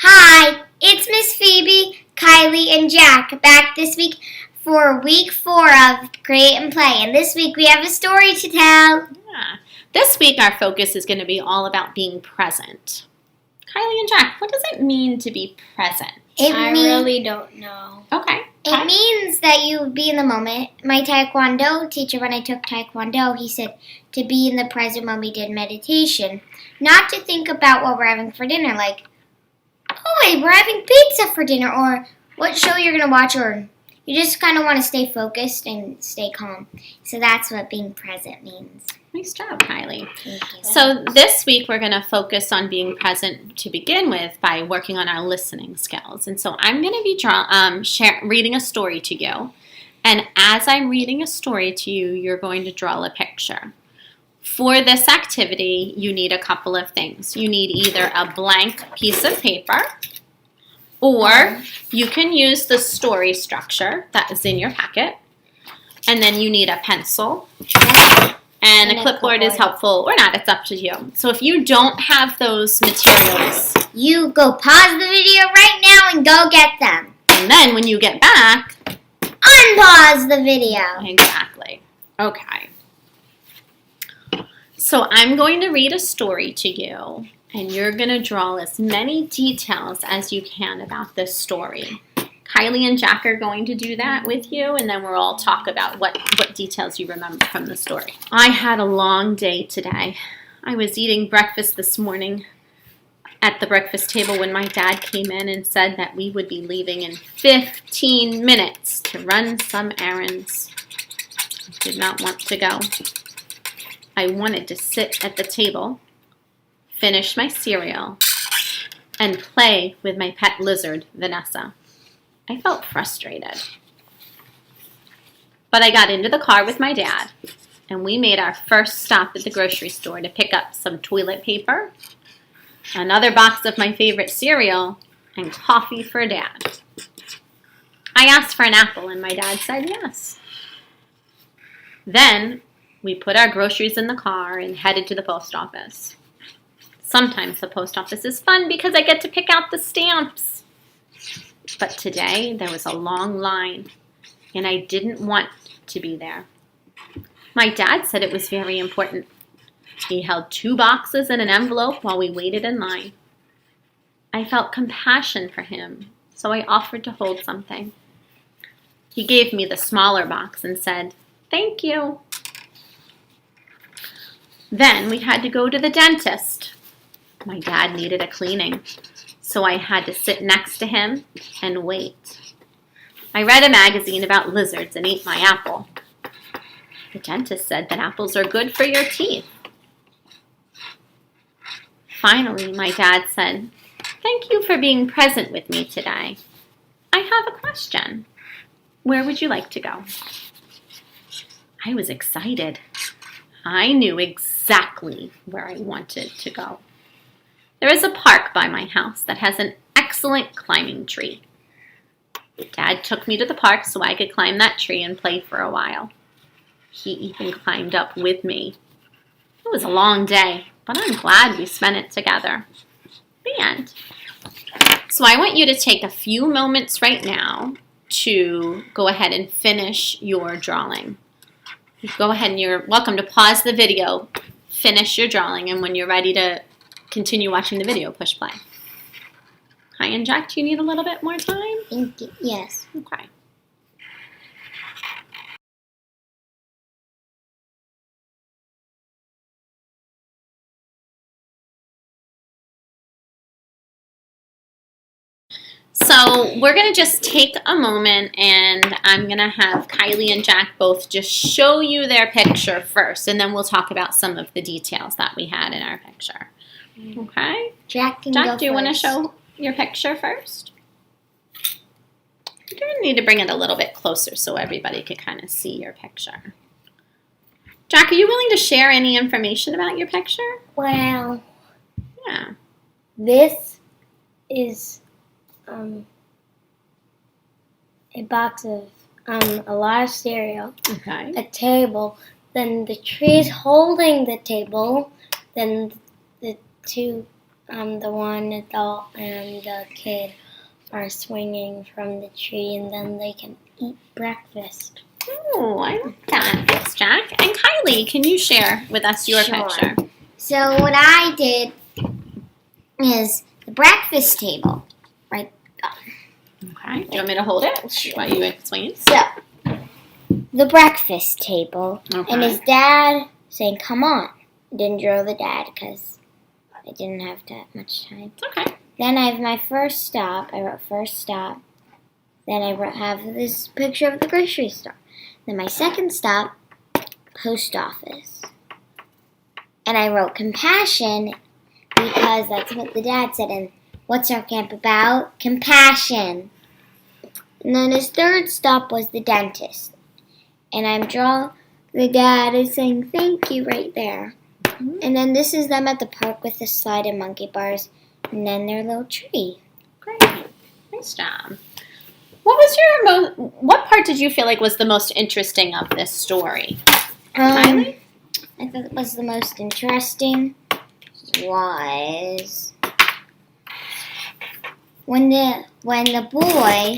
Hi, it's Miss Phoebe, Kylie, and Jack back this week for week 4 of Create and Play. And this week we have a story to tell. Yeah. This week our focus is going to be all about being present. Kylie and Jack, what does it mean to be present? I really don't know. Okay. It means that you be in the moment. My Taekwondo teacher, when I took Taekwondo, he said to be in the present when we did meditation. Not to think about what we're having for dinner, like, oh, wait, we're having pizza for dinner, or what show you're going to watch, or you just kind of want to stay focused and stay calm. So that's what being present means. Nice job, Kylie. Thank you. So this week we're going to focus on being present to begin with by working on our listening skills. And so I'm going to be reading a story to you. And as I'm reading a story to you, you're going to draw a picture. For this activity, you need a couple of things. You need either a blank piece of paper, or you can use the story structure that is in your packet. And then you need a pencil. And a clipboard is helpful or not, it's up to you. So if you don't have those materials, you go pause the video right now and go get them. And then when you get back, unpause the video. Exactly. Okay. So I'm going to read a story to you, and you're going to draw as many details as you can about this story. Kylie and Jack are going to do that with you, and then we'll all talk about what details you remember from the story. I had a long day today. I was eating breakfast this morning at the breakfast table when my dad came in and said that we would be leaving in 15 minutes to run some errands. I did not want to go. I wanted to sit at the table, finish my cereal, and play with my pet lizard, Vanessa. I felt frustrated. But I got into the car with my dad, and we made our first stop at the grocery store to pick up some toilet paper, another box of my favorite cereal, and coffee for Dad. I asked for an apple, and my dad said yes. Then we put our groceries in the car and headed to the post office. Sometimes the post office is fun because I get to pick out the stamps. But today, there was a long line, and I didn't want to be there. My dad said it was very important. He held 2 boxes and an envelope while we waited in line. I felt compassion for him, so I offered to hold something. He gave me the smaller box and said, "Thank you." Then we had to go to the dentist. My dad needed a cleaning, so I had to sit next to him and wait. I read a magazine about lizards and ate my apple. The dentist said that apples are good for your teeth. Finally, my dad said, "Thank you for being present with me today. I have a question. Where would you like to go?" I was excited. I knew exactly where I wanted to go. There is a park by my house that has an excellent climbing tree. Dad took me to the park so I could climb that tree and play for a while. He even climbed up with me. It was a long day, but I'm glad we spent it together. The end. So I want you to take a few moments right now to go ahead and finish your drawing. Go ahead and you're welcome to pause the video, finish your drawing, and when you're ready to continue watching the video, push play. Hi, and Jack, do you need a little bit more time? Thank you. Yes. Okay. So we're going to just take a moment, and I'm going to have Kylie and Jack both just show you their picture first, and then we'll talk about some of the details that we had in our picture. Okay? Jack, do you want to show your picture first? You're going to need to bring it a little bit closer so everybody can kind of see your picture. Jack, are you willing to share any information about your picture? Well, yeah. This is a box of a lot of cereal, Okay. a table, then the trees holding the table, then the 2 the one adult and the kid are swinging from the tree, and then they can eat breakfast. Oh, I like that. Thanks, Jack. And Kylie, can you share with us your Sure. picture? So what I did is the breakfast table. Right. Okay. Do you want me to hold it while you explain? So the breakfast table, Okay. and his dad saying, "Come on." Didn't draw the dad because I didn't have that much time. Okay. Then I have my first stop. I wrote first stop. Then I have this picture of the grocery store. Then my second stop, post office. And I wrote compassion because that's what the dad said. And what's our camp about? Compassion. And then his third stop was the dentist. And I'm drawing the dad is saying thank you right there. And then this is them at the park with the slide and monkey bars. And then their little tree. Great. Nice job. What part did you feel like was the most interesting of this story? Kylie? I thought it was the most interesting was when the boy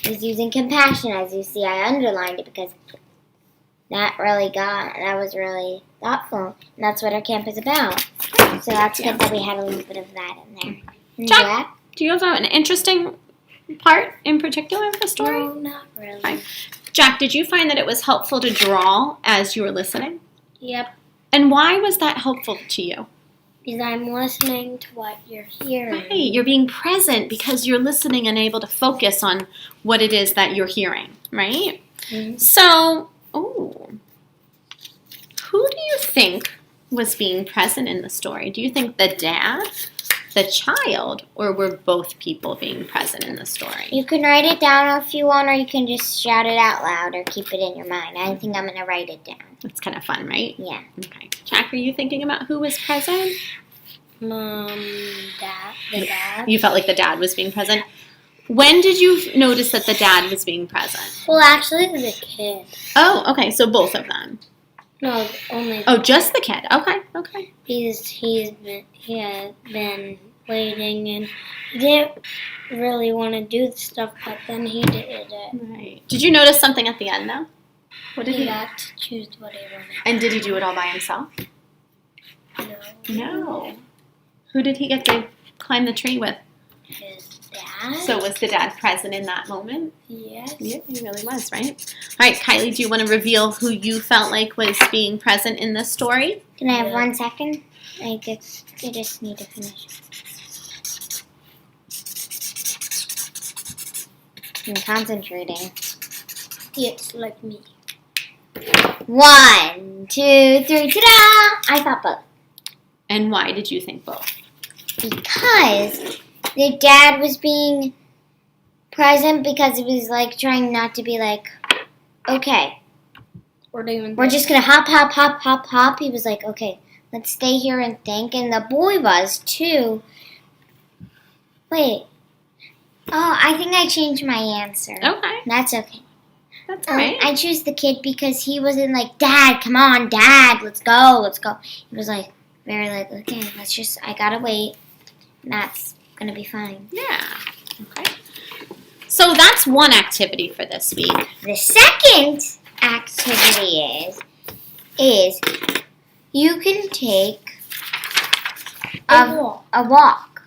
was using compassion. As you see, I underlined it because that was really thoughtful, and that's what our camp is about. So that's good that we had a little bit of that in there. And Jack, do you have an interesting part in particular of the story? No, not really. Fine. Jack, did you find that it was helpful to draw as you were listening? Yep, And why was that helpful to you? because I'm listening to what you're hearing. Right, you're being present because you're listening and able to focus on what it is that you're hearing, right? Mhm. So, who do you think was being present in the story? Do you think the dad, the child, or were both people being present in the story? You can write it down if you want, or you can just shout it out loud or keep it in your mind. I think I'm going to write it down. That's kind of fun, right? Yeah. Okay. Jack, are you thinking about who was present? Dad, the dad. You felt like the dad was being present. When did you notice that the dad was being present? Well, actually, the kid. Oh, okay, so both of them. No, only. Oh, just the kid. Okay. He had been waiting, and he didn't really want to do the stuff, but then he did it. Right. Did you notice something at the end, though? What did He he? got to choose what he wanted. And did he do it all by himself? No. No. Who did he get to climb the tree with? His dad. So was the dad present in that moment? Yes. Yeah, he really was, right? All right, Kylie, do you want to reveal who you felt like was being present in this story? Can I have Yeah. 1 second? I just need to finish. I'm concentrating. It's like me. 1, 2, 3, ta-da! I thought both. And why did you think both? Because the dad was being present because he was like trying not to be like, okay, We're doing. we're just gonna hop, hop, hop, hop, hop. He was like, okay, let's stay here and think. And the boy was too. Wait. Oh, I think I changed my answer. Okay, That's okay. that's all right. I choose the kid because he wasn't like, Dad, come on, Dad, let's go, let's go. He was like, very like, okay, I gotta wait. And that's gonna be fine. Yeah. Okay. So that's one activity for this week. The second activity is you can take a walk.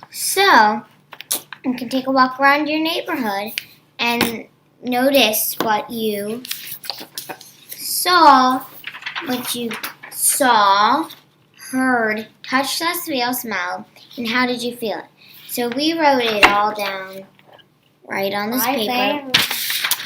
So you can take a walk around your neighborhood and notice what you saw, heard, touched, saw, feel, smelled, and how did you feel it? So we wrote it all down right on this paper.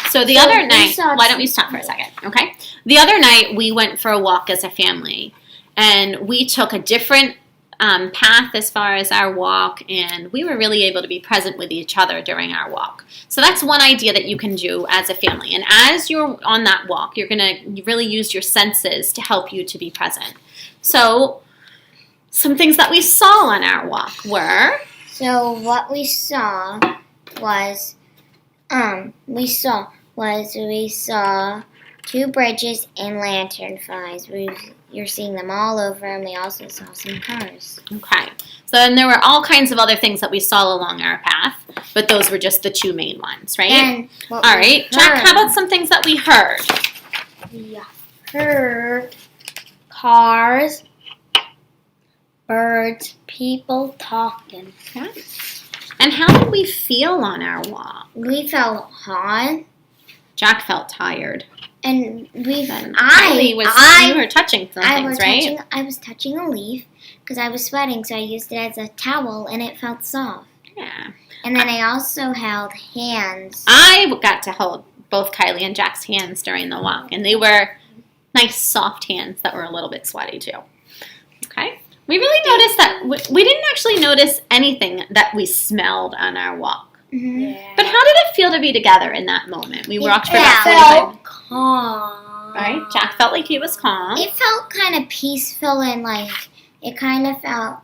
So the So other we night, saw- why don't we stop for a second, okay? The other night, we went for a walk as a family, and we took a different path as far as our walk, and we were really able to be present with each other during our walk. So that's one idea that you can do as a family. And as you're on that walk, you're going to really use your senses to help you to be present. So some things that we saw on our walk were... So what we saw was, we saw 2 bridges and lantern flies. you're seeing them all over, and we also saw some cars. Okay. So then there were all kinds of other things that we saw along our path, but those were just the two main ones, right? And All right. Jack, how about some things that we heard? We heard cars, birds, people talking. Yeah. And how did we feel on our walk? We felt hot, Jack felt tired. and we. Then I you were touching some things, right? I was touching a leaf because I was sweating, so I used it as a towel, and it felt soft. Yeah. And then I also held hands. I got to hold both Kylie and Jack's hands during the walk, and they were nice, soft hands that were a little bit sweaty too. Okay. We really noticed that we didn't actually notice anything that we smelled on our walk. Mm-hmm. Yeah. But how did it feel to be together in that moment? We walked for It about felt 45. Calm. Right? Jack felt like he was calm. It felt kind of peaceful, and like it kind of felt.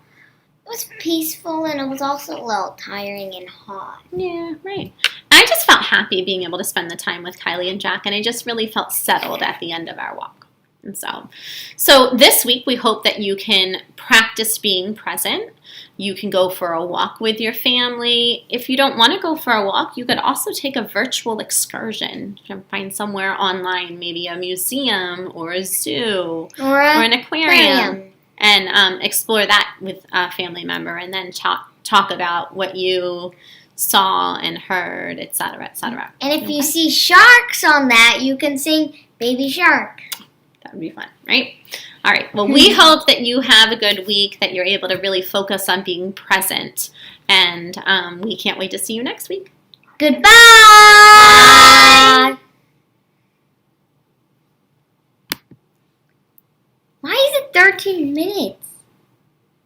It was peaceful, and it was also a little tiring and hot. Yeah, right. I just felt happy being able to spend the time with Kylie and Jack, and I just really felt settled at the end of our walk. And so this week we hope that you can practice being present. You can go for a walk with your family. If you don't want to go for a walk, you could also take a virtual excursion. You can find somewhere online, maybe a museum or a zoo Or an aquarium, and explore that with a family member, and then talk about what you saw and heard, etc., etc. And if you see sharks on that, you can sing Baby Shark. That would be fun, right? All right. Well, we hope that you have a good week, that you're able to really focus on being present, and we can't wait to see you next week. Goodbye! Why is it 13 minutes?